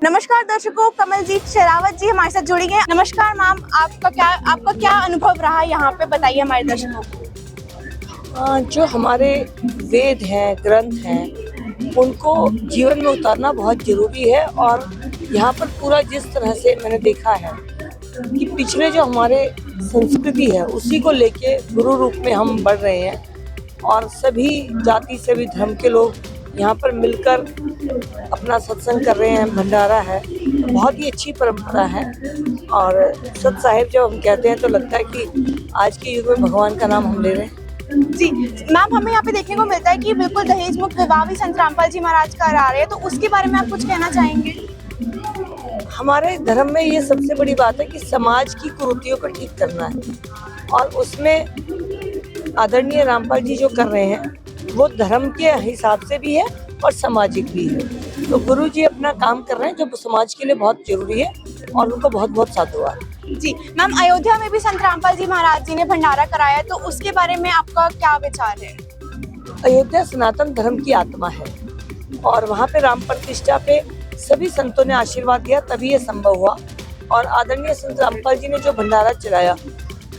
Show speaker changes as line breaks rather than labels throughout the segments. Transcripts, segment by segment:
नमस्कार दर्शकों, कमलजीत शेरावत जी हमारे साथ जुड़ी हैं। नमस्कार मैम, आपका क्या अनुभव रहा यहाँ पे, बताइए हमारे दर्शकों को।
जो हमारे वेद हैं, ग्रंथ हैं, उनको जीवन में उतारना बहुत ज़रूरी है। और यहाँ पर पूरा जिस तरह से मैंने देखा है कि पिछले जो हमारे संस्कृति है उसी को लेके गुरु रूप में हम बढ़ रहे हैं और सभी जाति सभी धर्म के लोग यहाँ पर मिलकर अपना सत्संग कर रहे हैं, भंडारा है, बहुत ही अच्छी परंपरा है। और सत साहिब जब हम कहते हैं तो लगता है कि आज के युग में भगवान का नाम हम ले रहे हैं।
जी मैम, हमें यहाँ पे देखने को मिलता है कि बिल्कुल दहेज मुक्त विवाह भी संत रामपाल जी महाराज करा रहे हैं, तो उसके बारे में आप कुछ कहना चाहेंगे?
हमारे धर्म में ये सबसे बड़ी बात है कि समाज की कुरीतियों को ठीक करना है, और उसमें आदरणीय रामपाल जी जो कर रहे हैं वो धर्म के हिसाब से भी है और सामाजिक भी है। तो गुरु जी अपना काम कर रहे हैं जो समाज के लिए बहुत जरूरी है, और उनको बहुत बहुत साधुवाद।
जी मैम, अयोध्या में भी संत रामपाल जी महाराज जी ने भंडारा कराया, तो उसके बारे में आपका क्या विचार है?
अयोध्या सनातन धर्म की आत्मा है और वहाँ पे राम प्रतिष्ठा पे सभी संतों ने आशीर्वाद दिया, तभी ये संभव हुआ। और आदरणीय संत रामपाल जी ने जो भंडारा चलाया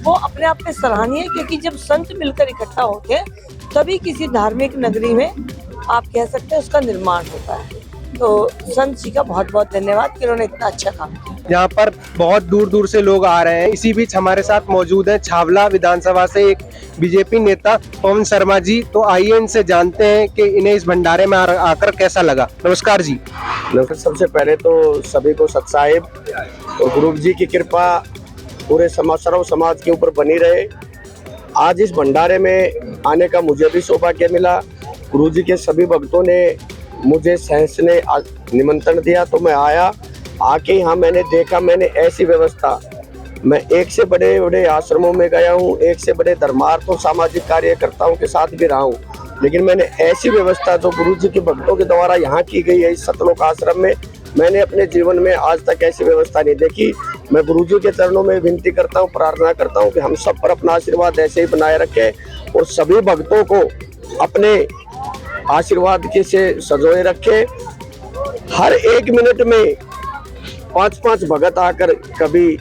वो अपने आप में सराहनीय है, क्योंकि जब संत मिलकर इकट्ठा होते हैं तभी किसी धार्मिक नगरी में आप कह सकते हैं उसका निर्माण होता है। तो संत जी का बहुत बहुत धन्यवाद कि उन्होंने इतना अच्छा काम किया।
यहाँ पर बहुत दूर दूर से लोग आ रहे हैं। इसी बीच हमारे साथ मौजूद है छावला विधानसभा से एक बीजेपी नेता पवन शर्मा जी। तो आइए इनसे जानते हैं कि इन्हें इस भंडारे में आकर कैसा लगा। नमस्कार जी।
सबसे पहले तो सभी को सत साहिब और गुरु जी की कृपा पूरे सर्व समाज के ऊपर बनी रहे। आज इस भंडारे में आने का मुझे भी सौभाग्य मिला। गुरु जी के सभी भक्तों ने मुझे सहस ने निमंत्रण दिया तो मैं आया। आके यहाँ मैंने देखा, मैंने ऐसी व्यवस्था, मैं एक से बड़े बड़े आश्रमों में गया हूँ, एक से बड़े धर्मार्थ और सामाजिक कार्यकर्ताओं के साथ भी रहा हूँ, लेकिन मैंने ऐसी व्यवस्था जो गुरु जी के भक्तों के द्वारा यहाँ की गई है इस सतलोक आश्रम में, मैंने अपने जीवन में आज तक ऐसी व्यवस्था नहीं देखी। मैं गुरु जी के चरणों में विनती करता हूँ, प्रार्थना करता हूँ कि हम सब पर अपना आशीर्वाद ऐसे ही बनाए रखे और सभी भक्तों को अपने आशीर्वाद के से सजोए रखे। हर एक मिनट में 5-5 भगत आकर कभी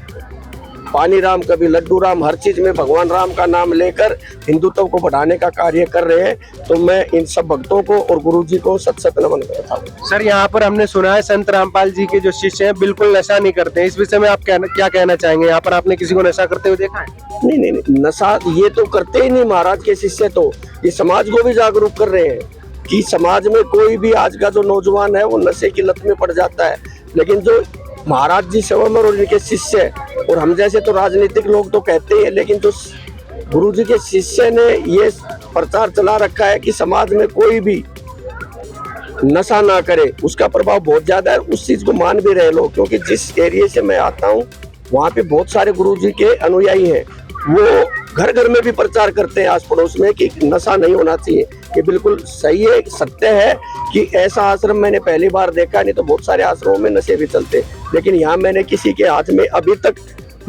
पानी राम, कभी लड्डू राम, हर चीज में भगवान राम का नाम लेकर हिंदुत्व को बढ़ाने का कार्य कर रहे हैं। तो मैं इन सब भक्तों को और गुरु जी को सत सत नमन करता हूँ।
सर, यहाँ पर हमने सुना है संत रामपाल जी के जो शिष्य हैं बिल्कुल नशा नहीं करते हैं। इस विषय में आप क्या कहना चाहेंगे? यहाँ पर आपने किसी को नशा करते हुए देखा है?
नहीं, नशा ये तो करते ही नहीं महाराज के शिष्य। तो ये समाज को भी जागरूक कर रहे हैं कि समाज में कोई भी आज का जो नौजवान है वो नशे की लत में पड़ जाता है। लेकिन जो महाराज जी सवमर और इनके शिष्य और हम जैसे तो राजनीतिक लोग तो कहते हैं, लेकिन जो गुरु जी के शिष्य ने ये प्रचार चला रखा है कि समाज में कोई भी नशा ना करे, उसका प्रभाव बहुत ज्यादा है। उस चीज को मान भी रहे लोग, क्योंकि जिस एरिया से मैं आता हूँ वहाँ पे बहुत सारे गुरु जी के अनुयायी हैं। वो घर घर में भी प्रचार करते हैं आस पड़ोस में कि नशा नहीं होना चाहिए। ये बिल्कुल सही है, सत्य है कि ऐसा आश्रम मैंने पहली बार देखा, नहीं तो बहुत सारे आश्रमों में नशे भी चलते, लेकिन यहाँ मैंने किसी के हाथ में अभी तक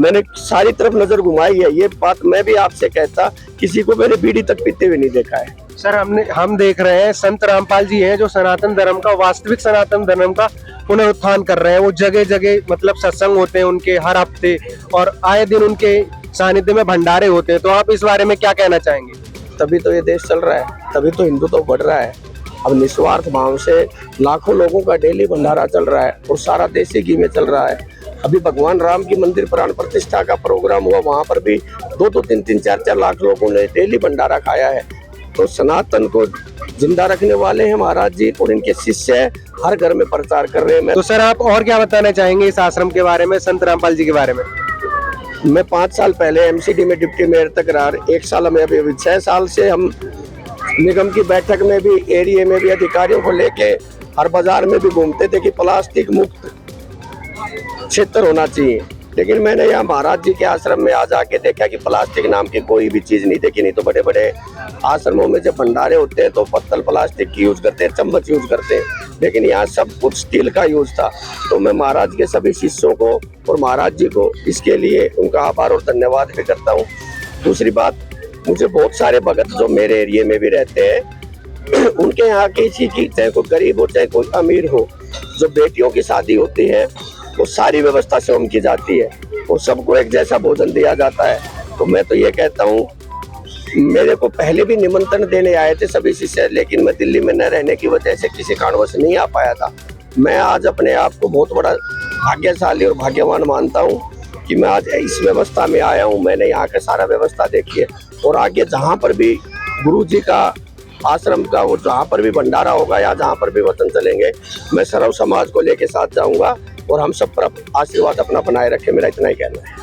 मैंने सारी तरफ नजर घुमाई है। ये बात मैं भी आपसे कहता, किसी को मैंने बीड़ी तक पीते हुए नहीं देखा है।
सर, हम देख रहे हैं संत रामपाल जी हैं जो सनातन धर्म का, वास्तविक सनातन धर्म का पुनरुत्थान कर रहे हैं। वो जगह जगह मतलब सत्संग होते हैं उनके हर हफ्ते, और आए दिन उनके सानिध्य में भंडारे होते हैं। तो आप इस बारे में क्या कहना चाहेंगे?
तभी तो ये देश चल रहा है, तभी तो हिंदू तो बढ़ रहा है। अब निस्वार्थ भाव से लाखों लोगों का डेली भंडारा चल रहा है और सारा देसी घी में चल रहा है। अभी भगवान राम की मंदिर प्राण प्रतिष्ठा का प्रोग्राम हुआ, वहाँ पर भी 2-2, 3-3, 4-4 लाख लोगों ने डेली भंडारा खाया है। तो सनातन को जिंदा रखने वाले हैं महाराज जी और इनके शिष्य हर घर में प्रचार कर रहे हैं।
तो सर, आप और क्या बताना चाहेंगे इस आश्रम के बारे में, संत रामपाल जी के बारे में?
मैं 5 साल पहले एमसीडी में डिप्टी मेयर तक रहा, 1 साल में, अभी 6 साल से हम निगम की बैठक में भी, एरिया में भी अधिकारियों को लेके हर बाजार में भी घूमते थे कि प्लास्टिक मुक्त क्षेत्र होना चाहिए। लेकिन मैंने यहाँ महाराज जी के आश्रम में आज आके देखा कि प्लास्टिक नाम की कोई भी चीज नहीं देखी। नहीं तो बड़े बड़े आश्रमों में जब भंडारे होते हैं तो पत्तल प्लास्टिक की यूज करते हैं, चम्मच यूज करते हैं, लेकिन यहाँ सब कुछ स्टील का यूज था। तो मैं महाराज के सभी शिष्यों को और महाराज जी को इसके लिए उनका आभार और धन्यवाद भी करता हूँ। दूसरी बात, मुझे बहुत सारे भगत जो मेरे एरिया में भी रहते हैं उनके यहाँ किसी की, चाहे कोई गरीब हो चाहे कोई अमीर हो, जो बेटियों की शादी होती है वो सारी व्यवस्था स्वयं की जाती है और सबको एक जैसा भोजन दिया जाता है। तो मैं तो ये कहता हूँ, मेरे को पहले भी निमंत्रण देने आए थे सभी शिष्य, लेकिन मैं दिल्ली में न रहने की वजह से किसी कारणवश नहीं आ पाया था। मैं आज अपने आप को बहुत बड़ा भाग्यशाली और भाग्यवान मानता हूँ कि मैं आज इस व्यवस्था में आया हूँ। मैंने यहाँ का सारा व्यवस्था देखी है और आगे जहाँ पर भी गुरु जी का आश्रम का वो जहाँ पर भी भंडारा होगा या जहाँ पर भी वचन चलेंगे, मैं सर्व समाज को लेके साथ जाऊंगा और हम सब पर आशीर्वाद अपना बनाए रखे। मेरा इतना ही कहना है।